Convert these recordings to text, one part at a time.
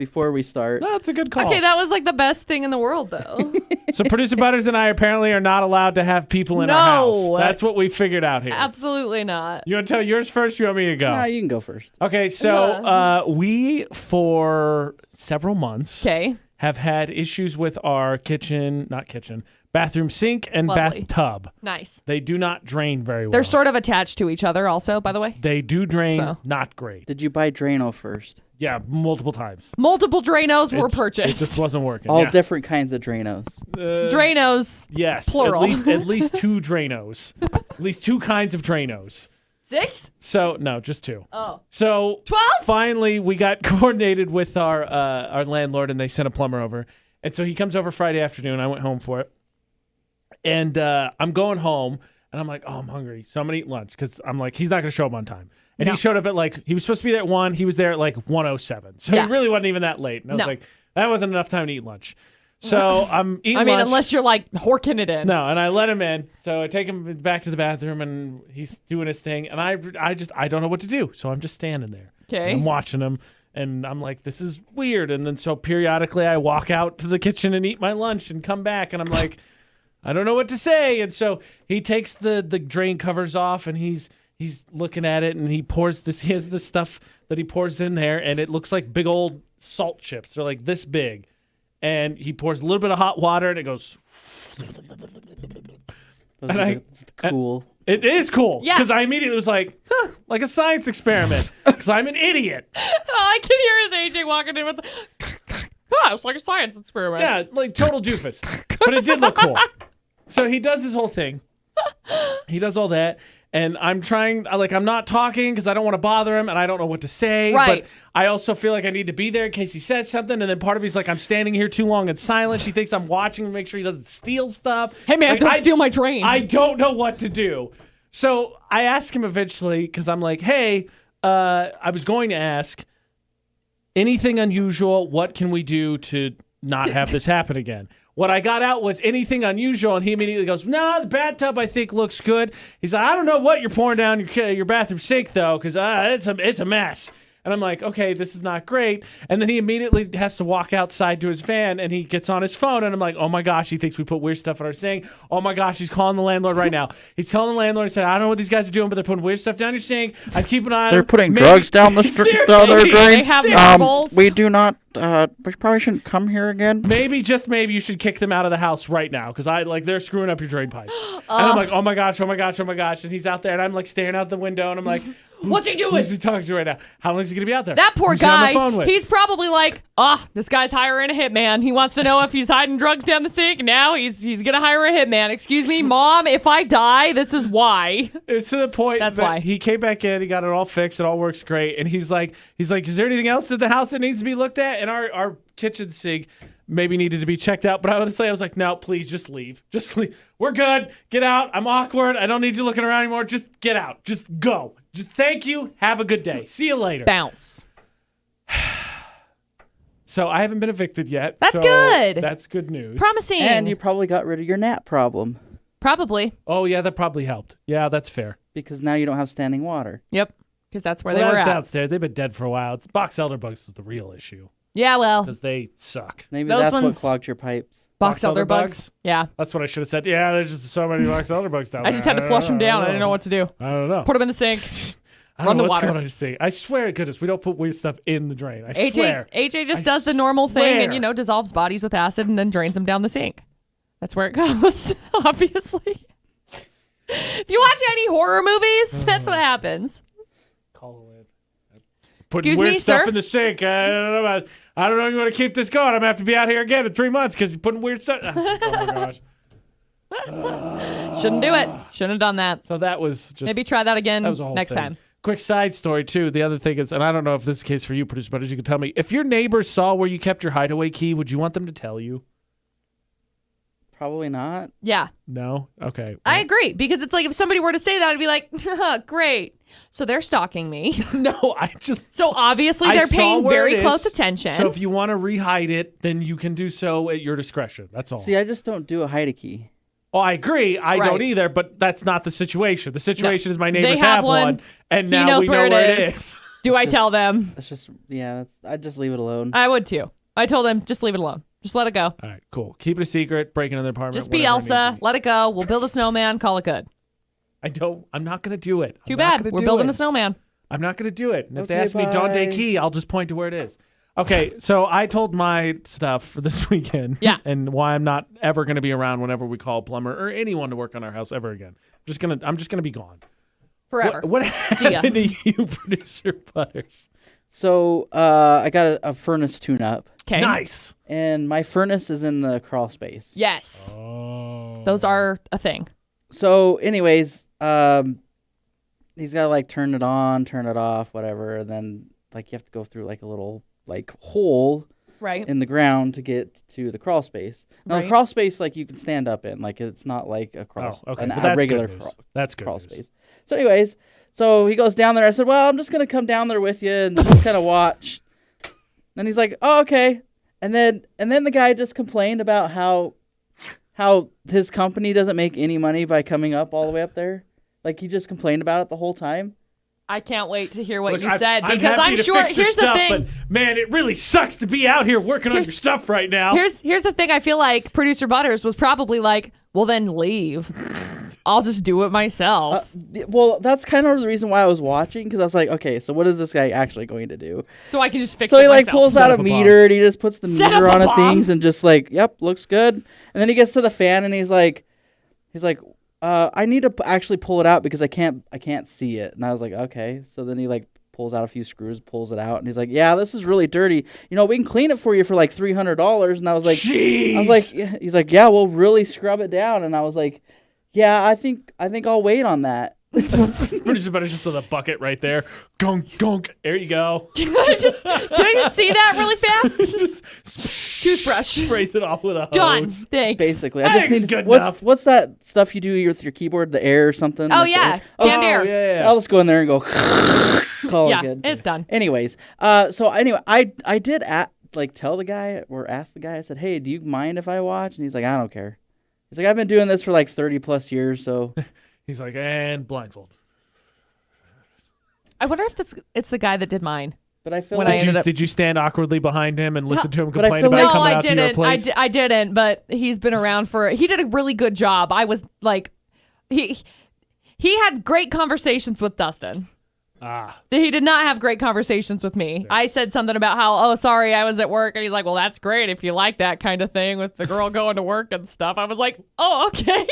before we start. No, that's a good call. Okay, that was like the best thing in the world, though. So producer Butters and I apparently are not allowed to have people in our house. That's what we figured out here. Absolutely not. You want to tell yours first? Or you want me to go? No, you can go first. Okay, so we, for several months, Okay. have had issues with our bathroom sink and Lovely. bathtub. Nice. They do not drain very well. They're sort of attached to each other also, by the way. They do drain, So. not great. Did you buy Drano first? Yeah, multiple times. Multiple Dranos were It purchased. just wasn't working. All yeah. different kinds of Dranos. Dranos. Yes, plural. At least 2 Dranos. At least 2 kinds of Dranos. 6? So no, just 2. Oh. So 12? Finally, we got coordinated with our landlord, and they sent a plumber over. And so he comes over Friday afternoon. I went home for it, and I'm going home, and I'm like, oh, I'm hungry, so I'm gonna eat lunch because I'm like, he's not gonna show up on time. And he showed up at he was supposed to be there at 1. He was there at 1:07. So he really wasn't even that late. And I was like, that wasn't enough time to eat lunch. So I'm eating lunch. Unless you're horking it in. No, and I let him in. So I take him back to the bathroom, and he's doing his thing. And I don't know what to do. So I'm just standing there. Okay. I'm watching him, and I'm like, this is weird. And then so periodically I walk out to the kitchen and eat my lunch and come back, and I'm like, I don't know what to say. And so he takes the drain covers off, and he's looking at it, and he has this stuff that he pours in there, and it looks like big old salt chips. They're like this big. And he pours a little bit of hot water, and it goes. It's cool. It is cool. Yeah. Because I immediately was like, like a science experiment. Because I'm an idiot. I can hear his AJ walking in with it's like a science experiment. Yeah, like total doofus. But it did look cool. So he does his whole thing. He does all that. And I'm trying, I'm not talking because I don't want to bother him and I don't know what to say. Right. But I also feel like I need to be there in case he says something. And then part of me's like, I'm standing here too long in silence. He thinks I'm watching to make sure he doesn't steal stuff. Hey, man, don't steal my drain. I don't know what to do. So I ask him eventually because I'm like, hey, I was going to ask, anything unusual? What can we do to not have this happen again? What I got out was anything unusual, and he immediately goes, no, the bathtub I think looks good. He's like, I don't know what you're pouring down your bathroom sink, though, because it's a mess. And I'm like, okay, this is not great. And then he immediately has to walk outside to his van, and he gets on his phone, and I'm like, oh, my gosh, he thinks we put weird stuff in our sink. Oh, my gosh, he's calling the landlord right now. He's telling the landlord, he said, I don't know what these guys are doing, but they're putting weird stuff down your sink. I keep an eye on them. They're putting drugs down their drain. They have marbles. We do not, we probably shouldn't come here again. Maybe, just maybe, you should kick them out of the house right now, because they're screwing up your drain pipes. And I'm like, oh, my gosh, oh, my gosh, oh, my gosh. And he's out there, and I'm staring out the window, and I'm like, what's he doing? Who's he talking to right now? How long is he going to be out there? That poor Who's he on the phone guy, with? he's probably like, this guy's hiring a hitman. He wants to know if he's hiding drugs down the sink. Now he's going to hire a hitman. Excuse me, Mom, if I die, this is why. It's to the point That's that why. he came back in, he got it all fixed, it all works great. And he's like, is there anything else at the house that needs to be looked at? And our kitchen sink maybe needed to be checked out. But I was like, no, please, just leave. Just leave. We're good. Get out. I'm awkward. I don't need you looking around anymore. Just get out. Just go. Just thank you. Have a good day. See you later. Bounce. So I haven't been evicted yet. That's so good. That's good news. Promising. And you probably got rid of your gnat problem. Probably. Oh, yeah, that probably helped. Yeah, that's fair. Because now you don't have standing water. Yep. Because that's where Well, they that were was at. downstairs. They've been dead for a while. It's box elder bugs is the real issue Yeah, well, because they suck. Maybe Those that's what ones- clogged your pipes. box elder bugs. Yeah. That's what I should have said. Yeah, there's just so many box elder bugs down there. I just had to flush them down. I didn't know what to do. I don't know. Put them in the sink. I run don't know the what's water. going on to see. I swear to goodness, we don't put weird stuff in the drain. I swear. AJ just I does the normal thing and, swear. dissolves bodies with acid and then drains them down the sink. That's where it goes, obviously. If you watch any horror movies, that's what happens. Call in. Putting Excuse weird me, stuff sir? in the sink. I don't know if you want to keep this going. I'm going to have to be out here again in 3 months because you're putting weird stuff. Oh, my gosh. Shouldn't do it. Shouldn't have done that. So that was just... Maybe try that again That was a whole next thing. time. Quick side story, too. The other thing is, and I don't know if this is the case for you, producer, but as you can tell me, if your neighbors saw where you kept your hideaway key, would you want them to tell you? Probably not. Yeah. No? Okay. I agree. Because it's like if somebody were to say that, I'd be like, great. So they're stalking me. No, I just... So obviously I they're saw paying where it very is. close attention. So if you want to rehide it, then you can do so at your discretion. That's all. See, I just don't do a hide a key. Oh, I agree. I Right. don't either, but that's not the situation. The situation is my They neighbors have have one, and He now knows we know where it where it is. is. Do I tell them? That's just I'd just leave it alone. I would too. I told him, just leave it alone. Just let it go. All right, cool. Keep it a secret. Break into their apartment. Just be whatever it needs to Elsa. be. Let it go. We'll build a snowman. Call it good. I'm not going to do it. Too bad. We're building a snowman. I'm not going to do it. And if they Okay, ask me Donde bye. Key, I'll just point to where it is. Okay, so I told my stuff for this weekend. Yeah. And why I'm not ever going to be around whenever we call a plumber or anyone to work on our house ever again. I'm just gonna be gone. Forever. What See ya. happened to you, Producer Butters? So I got a furnace tune-up, Okay. Nice. and my furnace is in the crawl space. Yes. Oh. Those are a thing. So, anyways, he's got to like turn it on, turn it off, whatever, and then like you have to go through like a little like hole Right. in the ground to get to the crawl space. Now, Right. the crawl space like you can stand up in, like it's not like a crawl, Okay. a But that's regular good news. crawl, Good crawl news. space. So, anyways, so he goes down there. I said, "Well, I'm just gonna come down there with you and just kind of watch." And he's like, "Oh, okay." And then the guy just complained about how his company doesn't make any money by coming up all the way up there. Like he just complained about it the whole time. I can't wait to hear what Look, you said I'm because happy I'm to sure. fix your Here's the stuff, thing. but man, it really sucks to be out here working on your stuff right now. Here's the thing. I feel like producer Butters was probably like, "Well, then leave. I'll just do it myself." Well, that's kind of the reason why I was watching, because I was like, okay, so what is this guy actually going to do? So I can just fix So it he like myself. pulls Set out a up a meter and he just puts the Set meter up a on the bomb. things and just like, yep, looks good. And then he gets to the fan and he's like, I need to actually pull it out because I can't see it. And I was like, okay. So then he like pulls out a few screws, pulls it out, and he's like, yeah, this is really dirty. You know, we can clean it for you for like $300. And I was like, Jeez. yeah. He's like, yeah, we'll really scrub it down. And I was like, yeah, I think I'll wait on that. Producer Butters just with a bucket right there. Gunk, gunk. There you go. Can I just see that really fast? Just Toothbrush. sprays it off with a hose. Done. Thanks. Basically, I I just think it's need good enough. what's that stuff you do with your keyboard, the air or something? Oh like yeah, the- canned air. yeah. I'll just go in there and go call Yeah, it good. it's done. Anyways, so anyway, I did tell the guy or ask the guy. I said, "Hey, do you mind if I watch?" And he's like, "I don't care." He's like, "I've been doing this for like 30 plus years, so." He's like, and blindfold. I wonder if it's the guy that did mine. But I feel When I like ended up- Did you stand awkwardly behind him and listen to him but I complain feel about like- coming I out to your didn't. place? I didn't. But he's been around he did a really good job. I was like, he had great conversations with Dustin. He did not have great conversations with me. I said something about how, oh, sorry, I was at work. And he's like, well, that's great if you like that kind of thing with the girl going to work and stuff. I was like, oh, okay.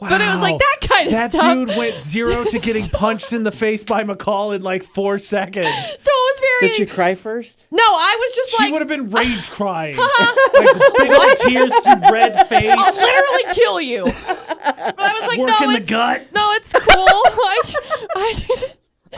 But it was like that kind of That stuff. dude went 0 to getting punched in the face by McCall in like 4 seconds. So it was very. did she cry first? No, I was just She like, would have been rage crying. Like big old tears through red face. I'll literally kill you. But I was like, Work no, in the it's gut. no, it's cool.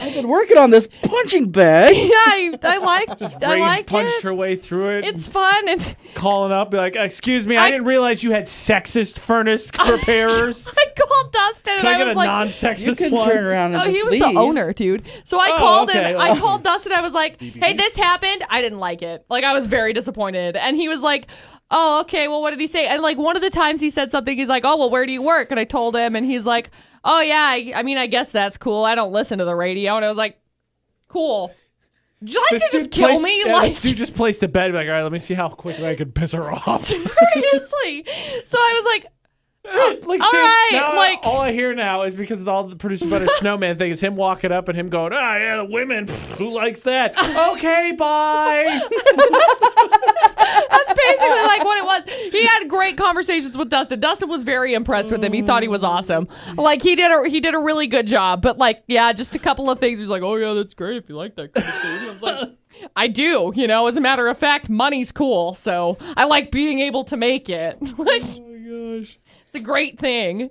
I've been working on this punching bag. I like. Just I rage like punched it. her way through it. It's fun and. Calling up, be like, excuse me, I didn't realize you had sexist furnace preparers. I called Dustin Can and I I get was a like, You non-sexist can one? turn around and oh, just he was leave. the owner, dude. So I Oh, called okay. him. I called Dustin. I was like, hey, this happened. I didn't like it. Like, I was very disappointed. And he was like, oh, okay, well, what did he say? And like one of the times he said something, he's like, oh, well, where do you work? And I told him, and he's like, oh, yeah, I mean, I guess that's cool. I don't listen to the radio. And I was like, cool. Would you like to just kill me? Like, This dude just placed a bet. Be like, all right, let me see how quickly I can piss her off. seriously. So I was like, Like, all see, right, now like- all I hear now is because of all the Producer Butters snowman thing is him walking up and him going, ah, yeah, the women, who likes that? Okay, bye. that's basically like what it was. He had great conversations with Dustin. Dustin was very impressed with him. He thought he was awesome. Like he did a really good job. But like, yeah, just a couple of things. He was like, oh yeah, that's great if you like that kind of thing. I was like, I do. You know, as a matter of fact, money's cool. So I like being able to make it. Like, Oh my gosh. it's a great thing.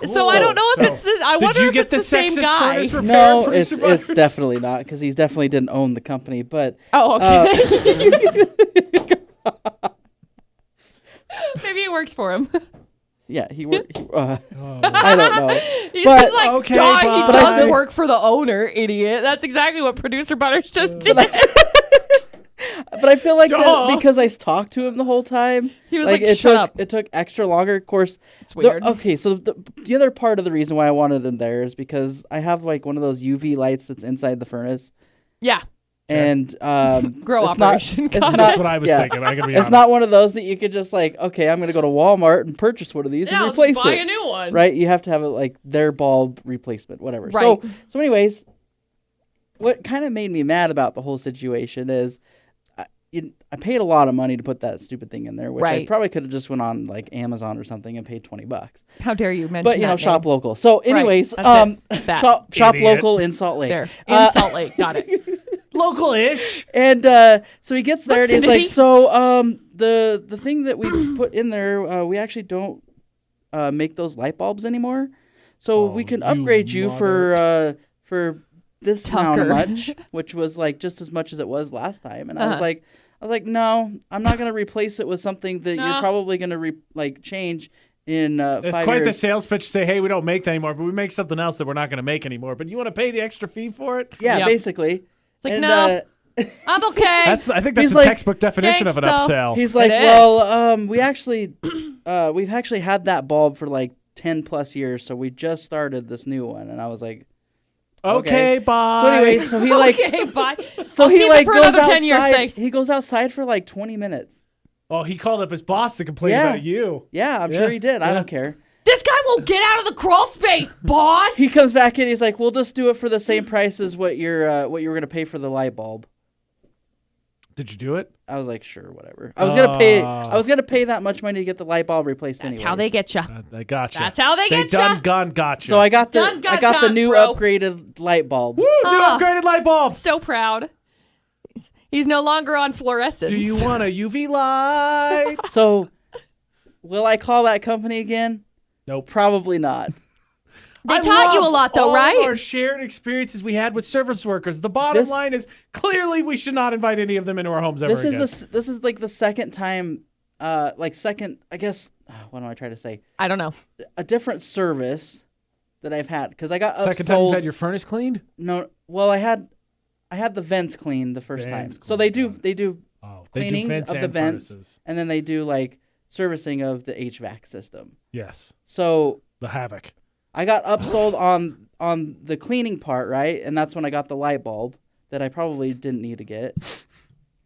So I don't know if it's this. I Did wonder you if get it's the the same sexist guy. furnace repair, No, Producer it's Butters? definitely not, because he definitely didn't own the company. But Oh, okay. Maybe it works for him. yeah, he worked. I don't know. He's But- just like, okay, "Duh, he bye." But I does think- work for the owner, idiot. That's exactly what producer Butters just did. But I feel like that Duh. because I talked to him the whole time, He was like, it "Shut took up." it took extra longer. Of course, It's weird. okay, so the other part of the reason why I wanted him there is because I have like one of those UV lights that's inside the furnace, Yeah. And Grow it's operation. Not, it's Got it. not, That's what I was yeah. thinking. I gotta be It's honest. not one of those that you could just like, okay, I'm gonna go to Walmart and purchase one of these and Yeah, replace just buy it. a new one. Right? You have to have it like their bulb replacement, whatever. Right. So anyways, what kind of made me mad about the whole situation is I paid a lot of money to put that stupid thing in there, which I Right. probably could have just went on like Amazon or something and paid $20. How dare you mention But that shop name. local. So anyways, That's it. That. shop Idiot. local in Salt Lake. There. In Salt Lake. Got it. Local-ish. And so he gets there and he's like, Vicinity. so the thing that we put in there, we actually don't make those light bulbs anymore. So we can you upgrade you for this amount of Tucker. much, which was like just as much as it was last time. And I was Uh-huh. like, no, I'm not gonna replace it with something that No. you're probably gonna change in It's 5 quite the years. sales pitch to say, hey, we don't make that anymore, but we make something else that we're not going to make anymore. But you want to pay the extra fee for it? Yeah, Yep. basically. It's like, And, no, I'm okay. I think that's He's the like, textbook definition of an thanks, though. upsell. He's like, It well, we've actually had that bulb for like 10 plus years, so we just started this new one. And I was like, okay, bye. so anyway, so he like, okay, bye. so I'll he keep it like for goes another outside. 10 years, thanks. He goes outside for like 20 minutes. Oh, he called up his boss to complain Yeah. about you. Yeah, I'm Yeah, sure he did. I yeah. don't care. This guy won't get out of the crawl space, boss. He comes back in. He's like, we'll just do it for the same price as what you were gonna pay for the light bulb. Did you do it? I was like, sure, whatever. I was gonna pay that much money to get the light bulb replaced That's anyways. how they get you. They got you. That's how they get ya. Got you. So I got the Done, the new bro. upgraded light bulb. Woo, new upgraded light bulb. So proud. He's no longer on fluorescence. Do you want a UV light? So, will I call that company again? Nope. Probably not. They taught you a lot, though, all right? Our shared experiences we had with service workers. The bottom This- line is clearly we should not invite any of them into our homes ever again. This is like the second time, I guess. What am I trying to say? I don't know. A different service that I've had because I got Second time you've upsold. had your furnace cleaned? No, well, I had the vents cleaned the first time. Vents So they cleaned, do Oh, cleaning vents of the and vents, furnaces. and then they do like servicing of the HVAC system. Yes. So The havoc. I got upsold on the cleaning part, right? And that's when I got the light bulb that I probably didn't need to get.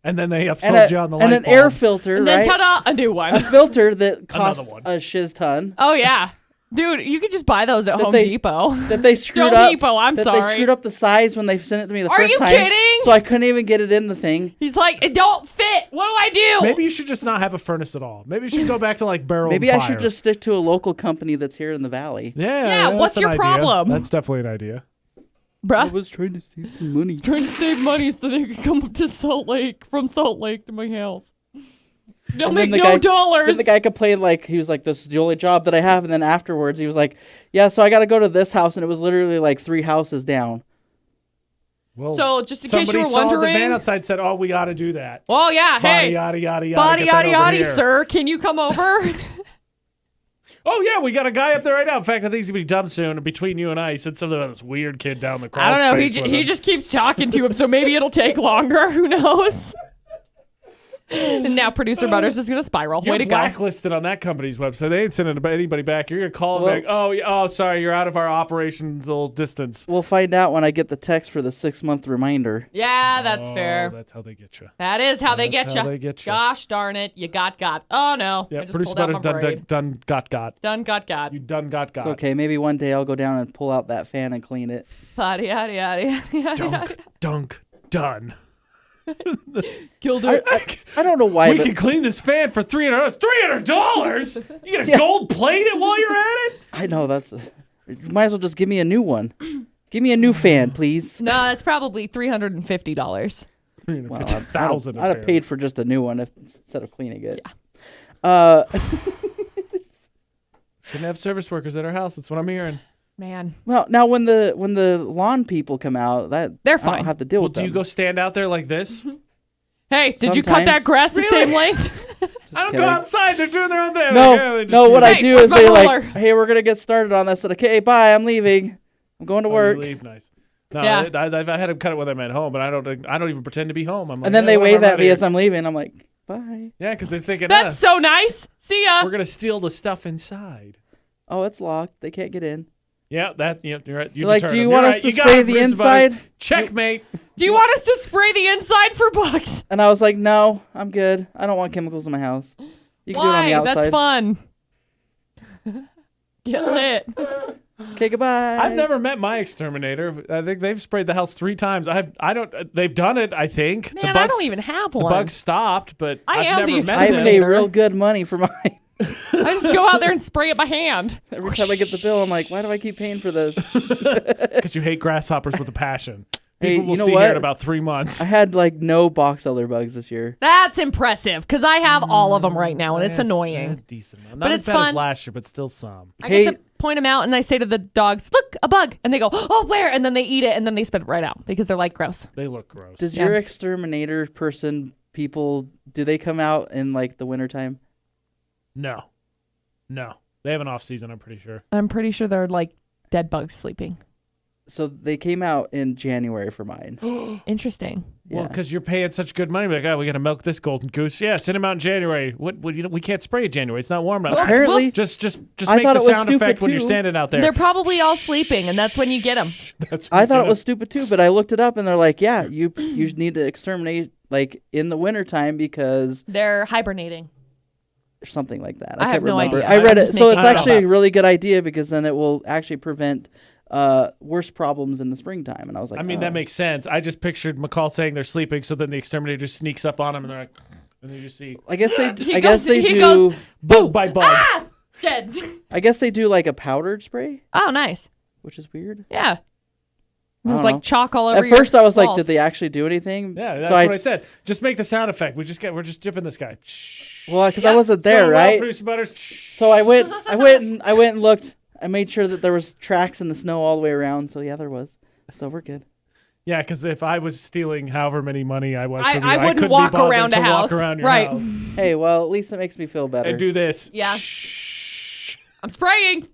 And then they And, upsold you on the light and an bulb. air filter, And right? then ta-da, a new A one. filter that cost one. a shiz ton Oh, yeah. Dude, you could just buy those at Home Depot. that they screwed Home up. Depot, I'm that sorry. They screwed up the size when they sent it to me the Are first you time. kidding? So I couldn't even get it in the thing. He's like, it don't fit. What do I do? Maybe you should just not have a furnace at all. Maybe you should go back to like barrel Maybe and I fire. should just stick to a local company that's here in the valley. Yeah, what's that's your an idea. problem? That's definitely an idea. Bruh. was trying to save some money. Trying to save money so they could come up to Salt Lake, from Salt Lake to my house. They'll And make then no the guy- dollars. Then the guy complained like he was like, "This is the only job that I have." And then afterwards, he was like, "Yeah, so I got to go to this house," and it was literally like 3 houses down. Well, So, just in case you somebody were saw the wondering- van outside, said, "Oh, we got to do that." Oh, yeah. Hey. Yada yada yada. Body get that yada over yada, here. sir. Can you come over? Oh yeah, we got a guy up there right now. In fact, I think he's gonna be done soon. And between you and I, he said something about this weird kid down the crawl I don't know. space with He him. just keeps talking to him, so maybe it'll take longer. Who knows? And now producer Butters is going to spiral. You're Way to go. blacklisted on that company's website. They ain't sending anybody back. You're gonna call them Well- back. Oh, sorry, you're out of our operational distance. We'll find out when I get the text for the 6-month reminder. Yeah, that's Oh, fair. That's how they get you. That is how they get That's you. how they get ya. Gosh darn it. You got. Oh, no. Yeah, I just producer pulled out my Butters braid. done got. Done got. You done got. It's okay. Maybe one day I'll go down and pull out that fan and clean it. Yada, yada, yada, yada. Dunk, done. Killed her. I don't know why. We but can clean this fan for $300. You get a gold plate it while you're at it? I know that's. You might as well just give me a new one. Give me a new fan, please. No, that's probably $350. Well, $350,000. I'd have paid for just a new one instead of cleaning it. Yeah. Shouldn't have service workers at our house. That's what I'm hearing. Man. Well, now when the lawn people come out, They're I fine. don't have to deal Well, with do them. you go stand out there like this? Hey, did you cut that Sometimes. grass the Really? same length? I don't kidding. go outside. They're doing their own thing. No, Yeah, they just no. What I Hey, do where's is my they ruler? like, hey, we're gonna get started on this. And okay, bye. I'm leaving. I'm going to Oh, work. you leave, nice. No, Yeah. I've had them cut it when I'm at home, but I don't even pretend to be home. I'm like, And then "Yeah, they whatever, wave I'm at out me here." as I'm leaving. I'm like, bye. Yeah, because they're thinking, That's so nice. See ya. we're gonna steal the stuff inside. Oh, it's locked. They can't get in. Yeah, you're right. You You're like, deterred do you him. want You're us right. to You got spray him, the Bruce inside? Butters. Checkmate. Do you want us to spray the inside for bugs? And I was like, no, I'm good. I don't want chemicals in my house. You can do it on the Why? outside. That's fun. Get lit. Okay, goodbye. I've never met my exterminator. I think they've sprayed the house 3 times. I don't. They've done it. I think. Man, I don't even have The one. bugs stopped, but I I've am the never met I them. pay real good money for mine. I just go out there and spray it by hand. Every time I get the bill, I'm like, why do I keep paying for this? Because you hate grasshoppers with a passion. Hey, People will you know see what? here in about 3 months. I had like no box elder bugs this year. That's impressive because I have all of them right now and it's annoying. Decent amount. But Not it's as bad fun. as last year, but still some. I Hey- get to point them out and I say to the dogs, look, a bug. And they go, oh, where? And then they eat it and then they spit it right out because they're like gross. They look gross. Does Yeah. your exterminator people, do they come out in like the wintertime? No. They have an off season, I'm pretty sure. I'm pretty sure they're like dead bugs sleeping. So they came out in January for mine. Interesting. Well, Yeah. because you're paying such good money. Like, oh, we got to milk this golden goose. Yeah, send him out in January. What we can't spray in January. It's not warm enough. Well, Apparently- just I make thought the it was sound stupid, effect when you're too. standing out there. They're probably all sleeping and that's when you get them. That's I what thought you it know. was stupid too, but I looked it up and they're like, yeah, you need to exterminate like in the wintertime because They're hibernating. or something like that. I can't have no remember. idea. I read I'm it. just So making it's stuff actually up. a really good idea because then it will actually prevent worse problems in the springtime. And I was like, I mean, oh. that makes sense. I just pictured McCall saying they're sleeping, so then the exterminator just sneaks up on them, and they're like, and you just see I guess they. He I guess goes- they he do. goes- bug by bug. Ah! Dead. I guess they do like a powdered spray, Oh, nice. which is weird. Yeah. I There's don't know. like chalk all over At first, your I was like, walls. did they actually do anything? Yeah, that's so what I said. Just make the sound effect. We're just dipping this guy. Well, because I wasn't there, Well, right? Producer Butters. So I went and looked. I made sure that there was tracks in the snow all the way around. So yeah, there was. So we're good. Yeah, because if I was stealing however many money I was from you, I wouldn't couldn't walk be bothered around to a house. walk around your Right. house Hey, well, at least it makes me feel better. and do this. Yeah. Shh. I'm spraying.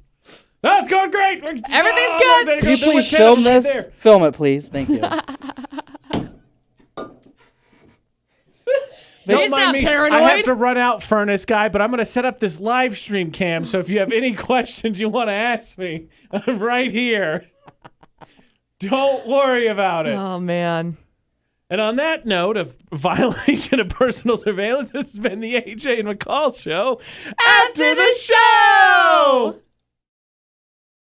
Oh, it's going great. Everything's Oh, good. there Can you goes the please lieutenant film right this? there. Film it, please. Thank you. Don't He's mind not me. paranoid. I have to run out, furnace guy, but I'm going to set up this live stream cam. So if you have any questions you want to ask me, I'm right here. Don't worry about it. Oh, man. And on that note of violation of personal surveillance, this has been the AJ and McCall show. After the show!